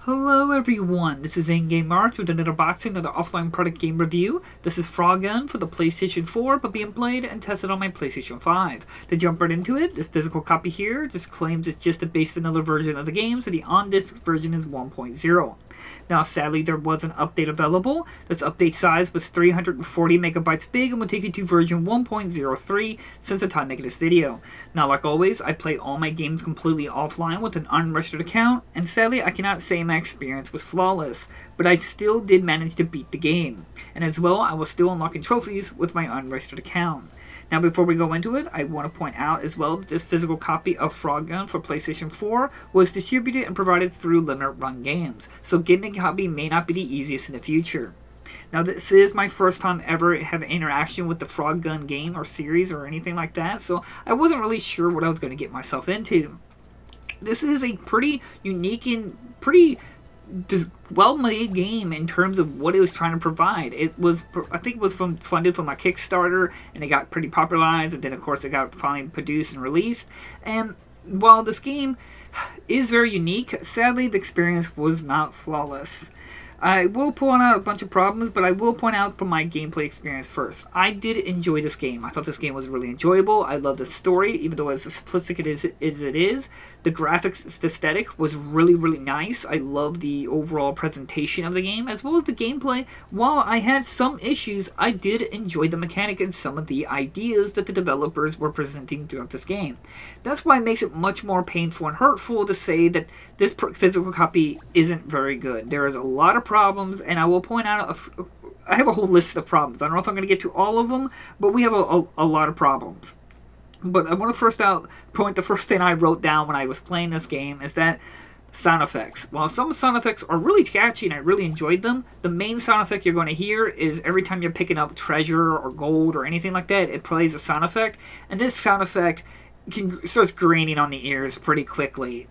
Hello everyone, this is In-Game March with another boxing, another offline product game review. This is FROGUN for the PlayStation 4, but being played and tested on my PlayStation 5. To jump right into it, this physical copy here just claims it's just a base vanilla version of the game, so the on-disc version is 1.0. Now sadly there was an update available. This update size was 340 megabytes big and will take you to version 1.03 since the time making this video. Now like always, I play all my games completely offline with an unregistered account, and sadly I cannot say my experience was flawless, but I still did manage to beat the game, and as well I was still unlocking trophies with my unregistered account. Now before we go into it, I want to point out as well that this physical copy of FROGUN for PlayStation 4 was distributed and provided through Limited Run Games, so getting a copy may not be the easiest in the future. Now this is my first time ever having interaction with the FROGUN game or series or anything like that, so I wasn't really sure what I was going to get myself into. This is a pretty unique and pretty well-made game in terms of what it was trying to provide. It was, I think it was funded from my Kickstarter, and it got pretty popularized, and then of course it got finally produced and released. And while this game is very unique, sadly the experience was not flawless. I will point out a bunch of problems, but I will point out from my gameplay experience first. I did enjoy this game. I thought this game was really enjoyable. I love the story, even though as simplistic as it is. The graphics, the aesthetic was really nice. I love the overall presentation of the game, as well as the gameplay. While I had some issues, I did enjoy the mechanic and some of the ideas that the developers were presenting throughout this game. That's why it makes it much more painful and hurtful to say that this physical copy isn't very good. There is a lot of problems, and I will point out I have a whole list of problems. I don't know if I'm going to get to all of them, but we have a lot of problems. But I want to the first thing I wrote down when I was playing this game is that sound effects. While some sound effects are really catchy and I really enjoyed them, the main sound effect you're going to hear is every time you're picking up treasure or gold or anything like that, it plays a sound effect, and this sound effect starts graining on the ears pretty quickly.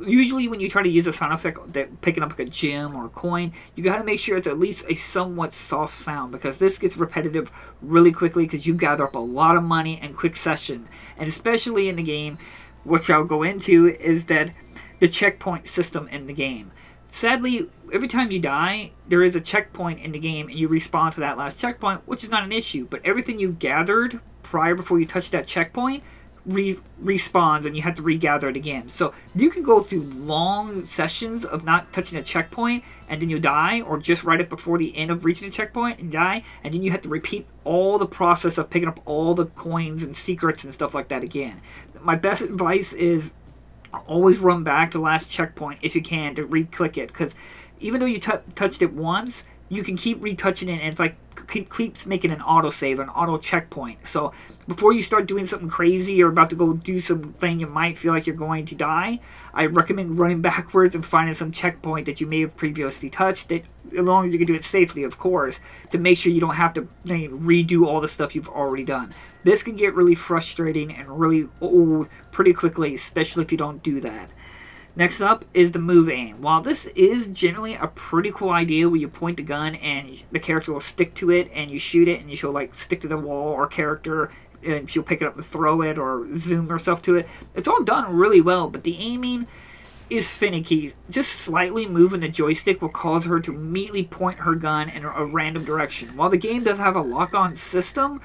Usually when you try to use a sound effect that picking up like a gem or a coin, you got to make sure it's at least a somewhat soft sound, because this gets repetitive really quickly because you gather up a lot of money in quick session. And especially in the game, which I'll go into, is that the checkpoint system in the game. Sadly, every time you die, there is a checkpoint in the game and you respawn to that last checkpoint, which is not an issue, but everything you've gathered before you touch that checkpoint respawns and you have to regather it again. So you can go through long sessions of not touching a checkpoint and then you die, or just right up before the end of reaching the checkpoint and die, and then you have to repeat all the process of picking up all the coins and secrets and stuff like that again. My best advice is always run back to the last checkpoint if you can to re-click it, because even though you touched it once, you can keep retouching it, and it's like keeps making an autosave, an auto checkpoint. So before you start doing something crazy or about to go do something you might feel like you're going to die, I recommend running backwards and finding some checkpoint that you may have previously touched, as long as you can do it safely, of course, to make sure you don't have to redo all the stuff you've already done. This can get really frustrating and really old pretty quickly, especially if you don't do that. Next up is the move aim. While this is generally a pretty cool idea where you point the gun and the character will stick to it and you shoot it and she'll like stick to the wall or character and she'll pick it up and throw it or zoom herself to it. It's all done really well, but the aiming is finicky. Just slightly moving the joystick will cause her to immediately point her gun in a random direction. While the game does have a lock-on system,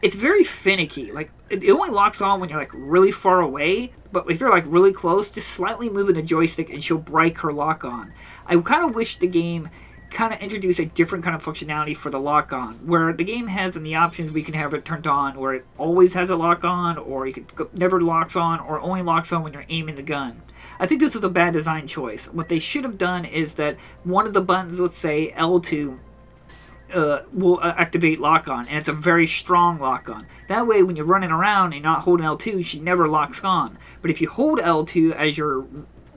it's very finicky. Like, it only locks on when you're like really far away, but if you're like really close, just slightly moving the joystick and she'll break her lock on. I kind of wish the game kind of introduced a different kind of functionality for the lock on, where the game has in the options we can have it turned on where it always has a lock on, or you could never locks on, or only locks on when you're aiming the gun. I think this was a bad design choice. What they should have done is that one of the buttons, let's say L2, will activate lock-on, and it's a very strong lock-on. That way, when you're running around and you're not holding L2, she never locks on. But if you hold L2 as you're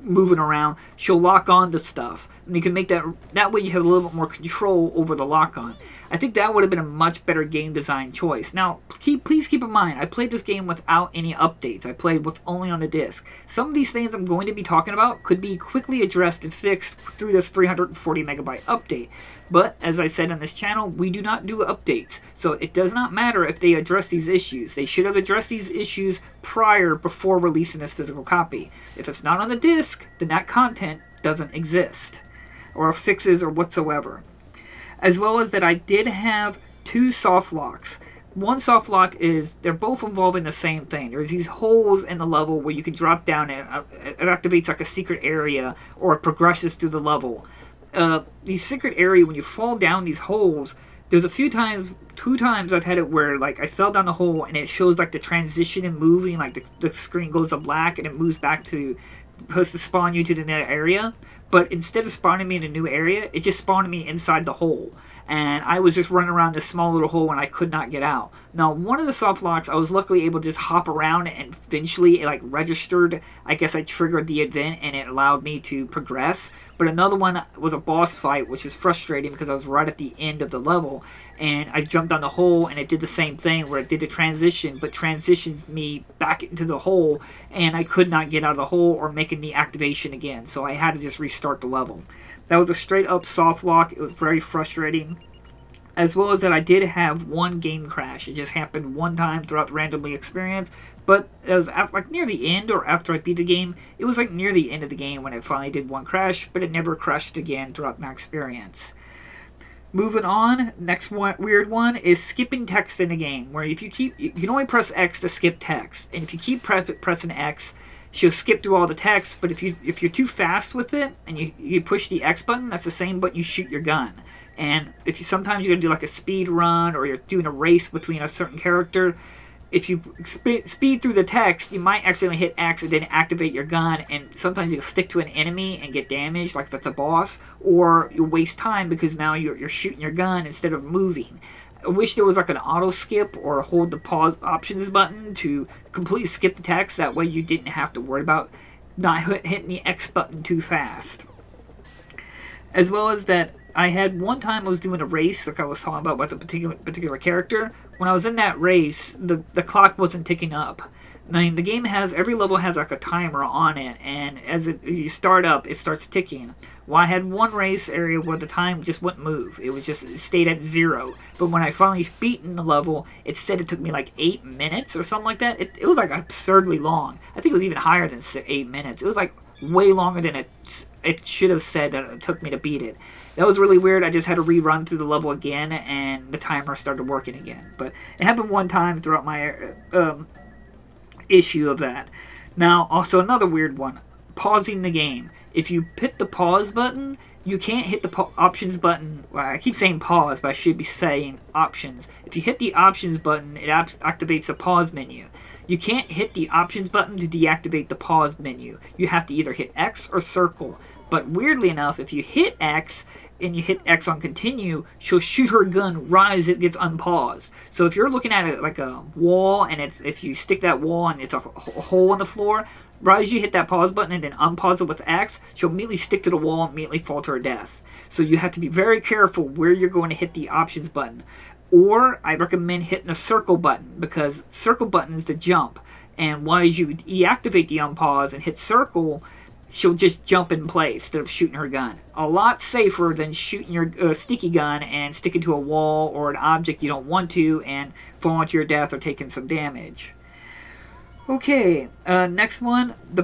moving around, she'll lock on to stuff. And you can make that way you have a little bit more control over the lock-on. I think that would have been a much better game design choice. Now, please keep in mind, I played this game without any updates. I played with only on the disc. Some of these things I'm going to be talking about could be quickly addressed and fixed through this 340 megabyte update. But, as I said on this channel, we do not do updates. So it does not matter if they address these issues. They should have addressed these issues before releasing this physical copy. If it's not on the disc, then that content doesn't exist, or fixes or whatsoever. As well as that I did have 2 soft locks. One soft lock is, they're both involving the same thing. There's these holes in the level where you can drop down and it activates like a secret area, or it progresses through the level. These secret area, when you fall down these holes, there's a few times, 2 times I've had it where like I fell down the hole and it shows like the transition and moving, like the screen goes to black and it moves back to, supposed to spawn you to the new area, but instead of spawning me in a new area, it just spawned me inside the hole. And I was just running around this small little hole and I could not get out. Now, one of the soft locks, I was luckily able to just hop around and eventually it like registered. I guess I triggered the event and it allowed me to progress. But another one was a boss fight, which was frustrating because I was right at the end of the level. And I jumped on the hole and it did the same thing where it did the transition, but transitions me back into the hole and I could not get out of the hole or making the activation again. So I had to just restart the level. That was a straight up soft lock. It was very frustrating. As well as that I did have one game crash. It just happened one time throughout the randomly experience. But it was like near the end or after I beat the game. It was like near the end of the game when it finally did one crash. But it never crashed again throughout my experience. Moving on, next one, weird one is skipping text in the game. Where if you can only press X to skip text. And if you keep pressing X, she'll skip through all the text, but if you're too fast with it and you push the X button, that's the same button you shoot your gun. And if you sometimes you're gonna do like a speed run or you're doing a race between a certain character, if you speed through the text, you might accidentally hit X and then activate your gun, and sometimes you'll stick to an enemy and get damaged, like if it's a boss, or you'll waste time because now you're shooting your gun instead of moving. I wish there was like an auto skip or hold the pause options button to completely skip the text. That way you didn't have to worry about not hitting the X button too fast. As well as that, I had one time I was doing a race, like I was talking about with a particular character. When I was in that race, the clock wasn't ticking up. Now, the game has, every level has like a timer on it, and as you start up, it starts ticking. Well, I had one race area where the time just wouldn't move. It stayed at 0. But when I finally beaten the level, it said it took me like 8 minutes or something like that. It was like absurdly long. I think it was even higher than 8 minutes. It was like way longer than it should have said that it took me to beat it. That was really weird. I just had to rerun through the level again, and the timer started working again. But it happened one time throughout my issue of that. Now, also another weird one, pausing the game. If you hit the pause button, you can't hit the options button. Well, I keep saying pause, but I should be saying options. If you hit the options button, it activates the pause menu. You can't hit the options button to deactivate the pause menu. You have to either hit X or circle. But weirdly enough, if you hit X and you hit X on continue, she'll shoot her gun right as it gets unpaused. So if you're looking at it like a wall, and if you stick that wall and it's a hole in the floor, right as you hit that pause button and then unpause it with X, she'll immediately stick to the wall and immediately fall to her death. So you have to be very careful where you're going to hit the options button. Or I recommend hitting the circle button, because circle button is the jump. And once you deactivate the unpause and hit circle, she'll just jump in place instead of shooting her gun. A lot safer than shooting your sticky gun and sticking to a wall or an object you don't want to and falling to your death or taking some damage. Okay, next one, the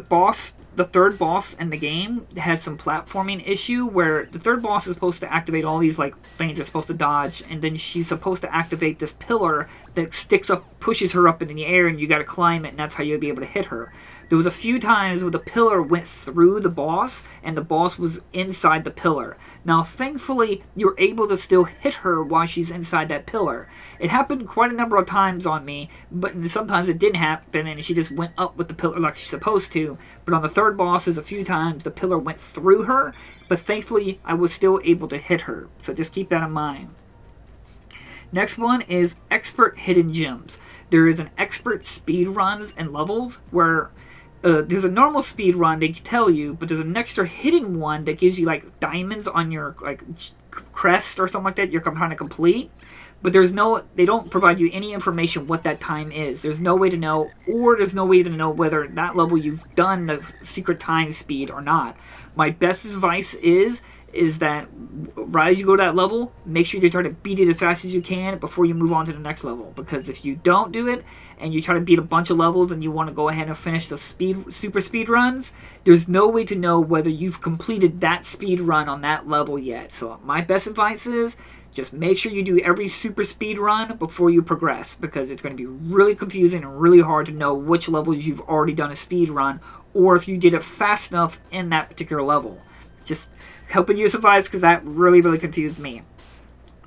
third boss in the game had some platforming issue where the third boss is supposed to activate all these like things you're supposed to dodge, and then she's supposed to activate this pillar that sticks up, pushes her up in the air, and you got to climb it, and that's how you'll be able to hit her. There was a few times where the pillar went through the boss, and the boss was inside the pillar. Now, thankfully, you're able to still hit her while she's inside that pillar. It happened quite a number of times on me, but sometimes it didn't happen, and she just went up with the pillar like she's supposed to. But on the third bosses, a few times, the pillar went through her, but thankfully, I was still able to hit her. So just keep that in mind. Next one is expert hidden gems. There is an expert speed runs and levels where there's a normal speed run they tell you, but there's an extra hidden one that gives you like diamonds on your like crest or something like that you're trying to complete. But they don't provide you any information what that time is. There's no way to know, or there's no way to know whether that level you've done the secret time speed or not. My best advice is is that right as you go to that level, make sure you try to beat it as fast as you can before you move on to the next level. Because if you don't do it and you try to beat a bunch of levels and you want to go ahead and finish the super speed runs, there's no way to know whether you've completed that speed run on that level yet. So my best advice is just make sure you do every super speed run before you progress, because it's going to be really confusing and really hard to know which levels you've already done a speed run, or if you did it fast enough in that particular level. Just helping you survive, because that really confused me.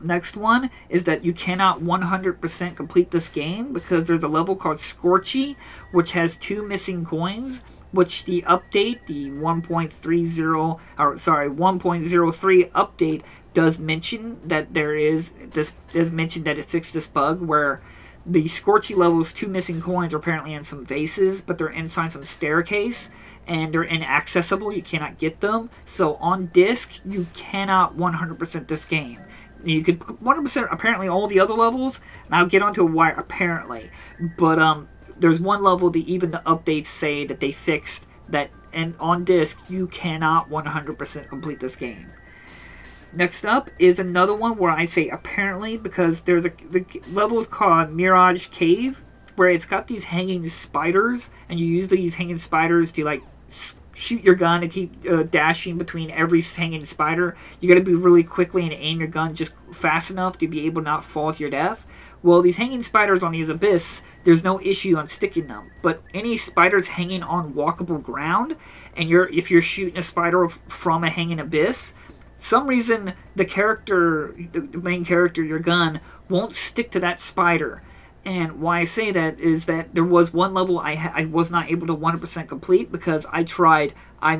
Next one is that you cannot 100% complete this game because there's a level called Scorchy, which has 2 missing coins, which the update, the 1.30, or sorry, 1.03 update does mention that does mention that it fixed this bug where the Scorchy level's 2 missing coins are apparently in some vases, but they're inside some staircase, and they're inaccessible. You cannot get them. So on disc, you cannot 100% this game. You could 100% apparently all the other levels, and I'll get onto why apparently. But there's one level that even the updates say that they fixed that, and on disc, you cannot 100% complete this game. Next up is another one where I say apparently, because the level is called Mirage Cave, where it's got these hanging spiders, and you use these hanging spiders to like shoot your gun to keep dashing between every hanging spider. You got to be really quickly and aim your gun just fast enough to be able to not fall to your death. Well, these hanging spiders on these abyss, there's no issue on sticking them. But any spiders hanging on walkable ground, and if you're shooting a spider from a hanging abyss, some reason the main character, your gun, won't stick to that spider. And why I say that is that there was one level I was not able to 100% complete because I tried. I'm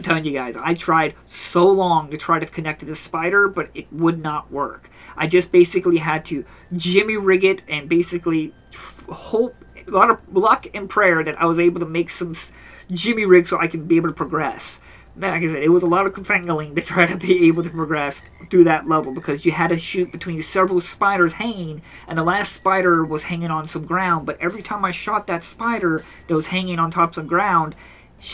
telling you guys, I tried so long to try to connect to this spider, but it would not work. I just basically had to jimmy rig it and basically hope, a lot of luck and prayer that I was able to make some jimmy rig so I can be able to progress. Like I said, it was a lot of confangling to try to be able to progress through that level because you had to shoot between several spiders hanging, and the last spider was hanging on some ground, but every time I shot that spider that was hanging on top of some ground,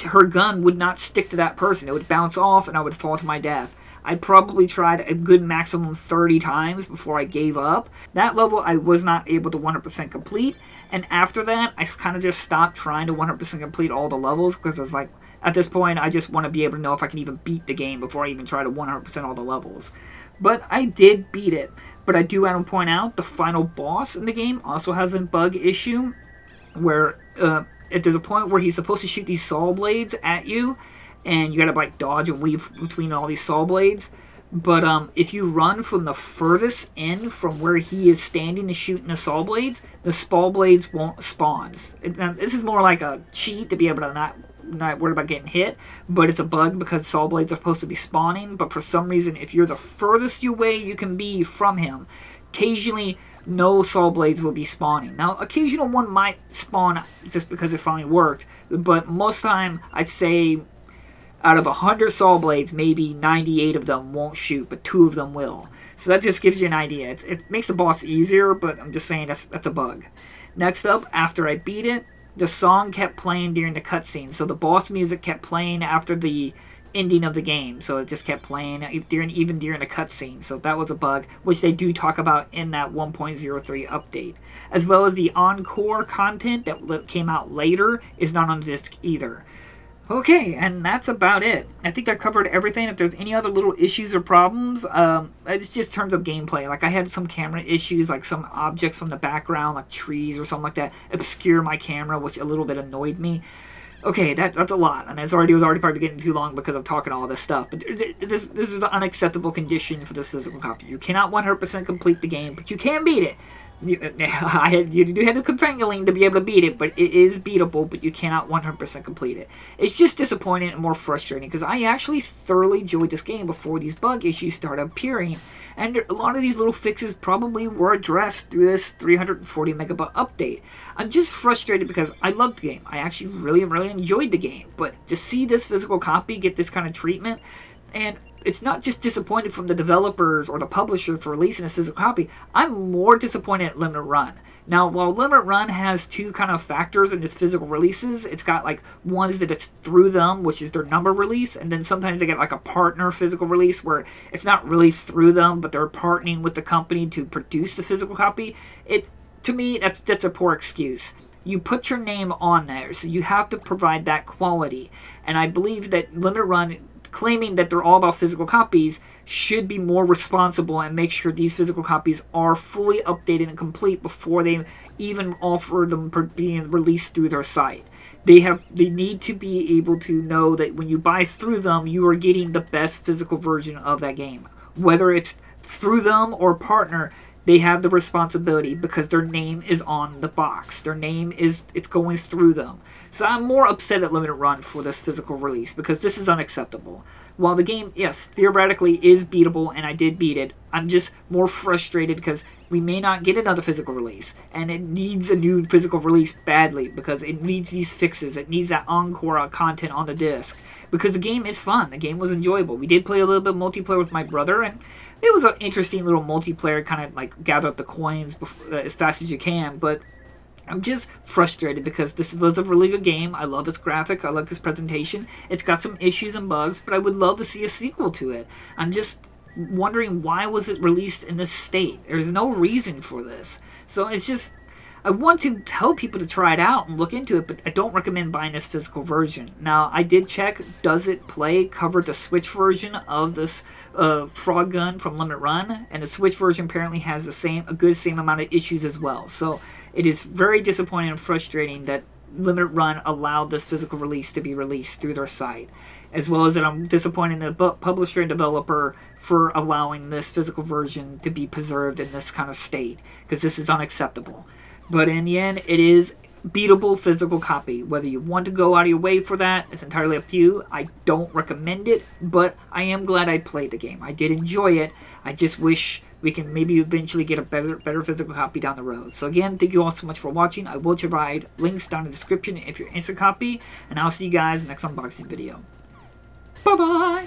her gun would not stick to that person. It would bounce off and I would fall to my death. I probably tried a good maximum 30 times before I gave up. That level I was not able to 100% complete, and after that I kind of just stopped trying to 100% complete all the levels because I was like, at this point I just want to be able to know if I can even beat the game before I even try to 100% all the levels. But I did beat it. But I do want to point out the final boss in the game also has a bug issue where there's a point where he's supposed to shoot these saw blades at you, and you gotta like dodge and weave between all these saw blades. But if you run from the furthest end from where he is standing to shooting the saw blades, the saw blades won't spawn. This is more like a cheat to be able to not worry about getting hit, but it's a bug because saw blades are supposed to be spawning. But for some reason, if you're the furthest away you can be from him, occasionally no saw blades will be spawning. Now, occasional one might spawn just because it finally worked, but most time I'd say out of 100 saw blades, maybe 98 of them won't shoot, but 2 of them will. So that just gives you an idea. It makes the boss easier, but I'm just saying that's a bug. Next up, after I beat it, the song kept playing during the cutscene. So the boss music kept playing after the ending of the game. So it just kept playing even during the cutscene. So that was a bug, which they do talk about in that 1.03 update. As well as the encore content that came out later is not on the disc either. Okay, and that's about it. I think I covered everything. If there's any other little issues or problems, it's just terms of gameplay. Like I had some camera issues, like some objects from the background, like trees or something like that, obscure my camera, which a little bit annoyed me. Okay, that's a lot, and it was already probably getting too long because of talking all this stuff. But this is the unacceptable condition for this physical copy. You cannot 100% complete the game, but you can beat it. You do have the confangling to be able to beat it, but it is beatable, but you cannot 100% complete it. It's just disappointing and more frustrating, because I actually thoroughly enjoyed this game before these bug issues started appearing, and a lot of these little fixes probably were addressed through this 340 megabyte update. I'm just frustrated because I loved the game. I actually really enjoyed the game, but to see this physical copy get this kind of treatment, and it's not just disappointed from the developers or the publisher for releasing a physical copy. I'm more disappointed at Limited Run. Now, while Limited Run has two kind of factors in its physical releases, it's got like ones that it's through them, which is their number release, and then sometimes they get like a partner physical release where it's not really through them, but they're partnering with the company to produce the physical copy. To me, that's a poor excuse. You put your name on there, so you have to provide that quality. And I believe that Limited Run, claiming that they're all about physical copies, should be more responsible and make sure these physical copies are fully updated and complete before they even offer them for being released through their site. They need to be able to know that when you buy through them, you are getting the best physical version of that game. Whether it's through them or partner, they have the responsibility because their name is on the box. It's going through them. So I'm more upset at Limited Run for this physical release because this is unacceptable. While the game, yes, theoretically is beatable and I did beat it, I'm just more frustrated because we may not get another physical release. And it needs a new physical release badly because it needs these fixes. It needs that encore content on the disc. Because the game is fun. The game was enjoyable. We did play a little bit of multiplayer with my brother, and it was an interesting little multiplayer, kind of like gather up the coins as fast as you can, but I'm just frustrated because this was a really good game. I love its graphic. I like its presentation. It's got some issues and bugs, but I would love to see a sequel to it. I'm just wondering, why was it released in this state? There's no reason for this. So it's just, I want to tell people to try it out and look into it, but I don't recommend buying this physical version. Now, I did check, does it play, cover the Switch version of this FROGUN from Limited Run, and the Switch version apparently has a good same amount of issues as well. So it is very disappointing and frustrating that Limited Run allowed this physical release to be released through their site, as well as that I'm disappointed in the publisher and developer for allowing this physical version to be preserved in this kind of state, because this is unacceptable. But in the end, it is beatable physical copy. Whether you want to go out of your way for that, it's entirely up to you. I don't recommend it, but I am glad I played the game. I did enjoy it. I just wish we can maybe eventually get a better physical copy down the road. So again, thank you all so much for watching. I will provide links down in the description if you're interested in a copy, and I'll see you guys next unboxing video. Bye-bye!